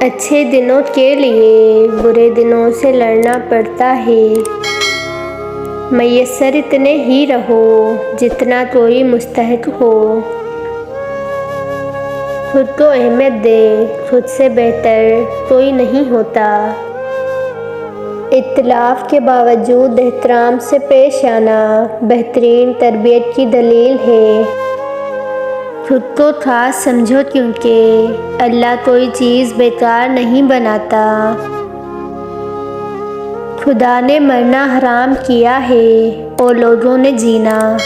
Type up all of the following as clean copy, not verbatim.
اچھے دنوں کے لیے برے دنوں سے لڑنا پڑتا ہے۔ میسر اتنے ہی رہو جتنا کوئی مستحق ہو۔ خود کو اہمیت دے، خود سے بہتر کوئی نہیں ہوتا۔ اختلاف کے باوجود احترام سے پیش آنا بہترین تربیت کی دلیل ہے۔ خود کو خاص سمجھو کیونکہ اللہ کوئی چیز بیکار نہیں بناتا۔ خدا نے مرنا حرام کیا ہے اور لوگوں نے جینا۔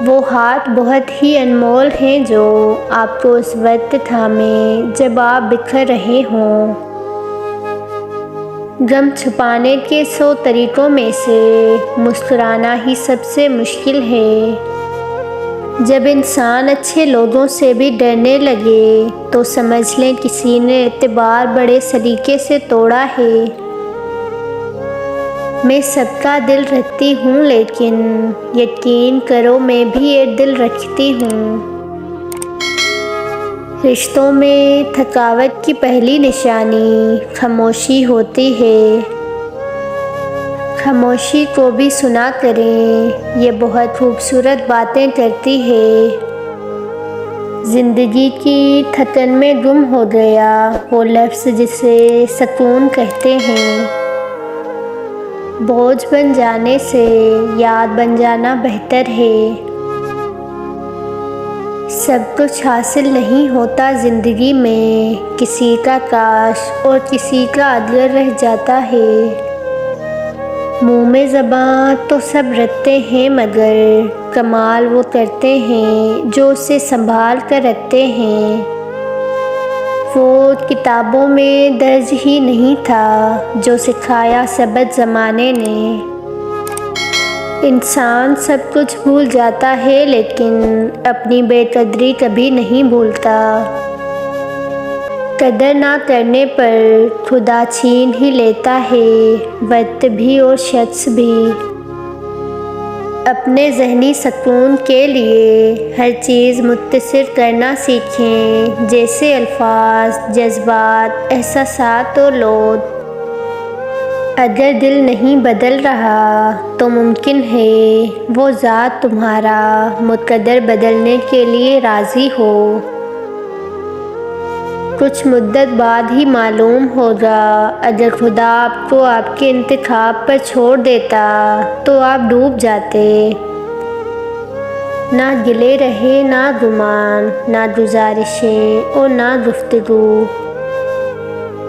وہ ہاتھ بہت ہی انمول ہیں جو آپ کو اس وقت تھامیں جب آپ بکھر رہے ہوں۔ غم چھپانے کے 100 طریقوں میں سے مسکرانا ہی سب سے مشکل ہے۔ جب انسان اچھے لوگوں سے بھی ڈرنے لگے تو سمجھ لیں کسی نے اعتبار بڑے سلیقے سے توڑا ہے۔ میں سب کا دل رکھتی ہوں لیکن یقین کرو میں بھی ایک دل رکھتی ہوں۔ رشتوں میں تھکاوٹ کی پہلی نشانی خاموشی ہوتی ہے۔ خاموشی کو بھی سنا کریں، یہ بہت خوبصورت باتیں کرتی ہے۔ زندگی کی تھکن میں گم ہو گیا وہ لفظ جسے سکون کہتے ہیں۔ بوجھ بن جانے سے یاد بن جانا بہتر ہے۔ سب کچھ حاصل نہیں ہوتا زندگی میں، کسی کا کاش اور کسی کا اگر رہ جاتا ہے۔ منہ میں زباں تو سب رکھتے ہیں مگر کمال وہ کرتے ہیں جو اسے سنبھال کر رکھتے ہیں۔ وہ کتابوں میں درج ہی نہیں تھا جو سکھایا سبق زمانے نے۔ انسان سب کچھ بھول جاتا ہے لیکن اپنی بے قدری کبھی نہیں بھولتا۔ قدر نہ کرنے پر خدا چھین ہی لیتا ہے، وقت بھی اور شخص بھی۔ اپنے ذہنی سکون کے لیے ہر چیز مختصر کرنا سیکھیں، جیسے الفاظ، جذبات، احساسات اور لوگ۔ اگر دل نہیں بدل رہا تو ممکن ہے وہ ذات تمہارا مقدر بدلنے کے لیے راضی ہو۔ کچھ مدت بعد ہی معلوم ہوگا، اگر خدا آپ کو آپ کے انتخاب پر چھوڑ دیتا تو آپ ڈوب جاتے۔ نہ گلے رہے، نہ گمان، نہ گزارشیں اور نہ گفتگو۔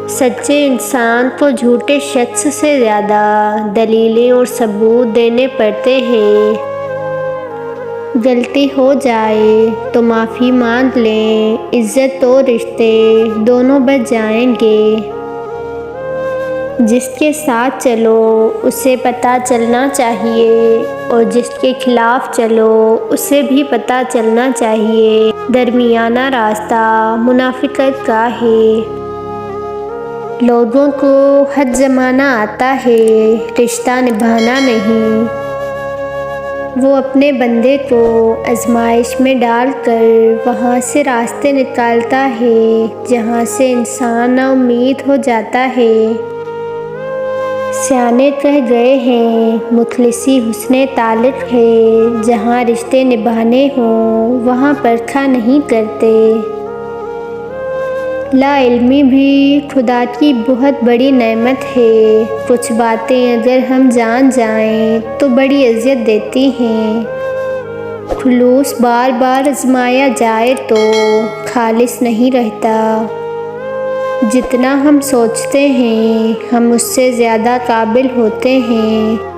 سچے انسان کو جھوٹے شخص سے زیادہ دلیلیں اور ثبوت دینے پڑتے ہیں۔ غلطی ہو جائے تو معافی مانگ لیں، عزت اور رشتے دونوں بچ جائیں گے۔ جس کے ساتھ چلو اسے پتہ چلنا چاہیے اور جس کے خلاف چلو اسے بھی پتہ چلنا چاہیے۔ درمیانہ راستہ منافقت کا ہے۔ لوگوں کو حق جمانا آتا ہے، رشتہ نبھانا نہیں۔ وہ اپنے بندے کو آزمائش میں ڈال کر وہاں سے راستے نکالتا ہے جہاں سے انسان نا امید ہو جاتا ہے۔ سیانے کہہ گئے ہیں، مخلصی حسن تعلق ہے، جہاں رشتے نبھانے ہوں وہاں پرکھا نہیں کرتے۔ لا علمی بھی خدا کی بہت بڑی نعمت ہے۔ کچھ باتیں اگر ہم جان جائیں تو بڑی اذیت دیتی ہیں۔ خلوص بار بار آزمایا جائے تو خالص نہیں رہتا۔ جتنا ہم سوچتے ہیں ہم اس سے زیادہ قابل ہوتے ہیں۔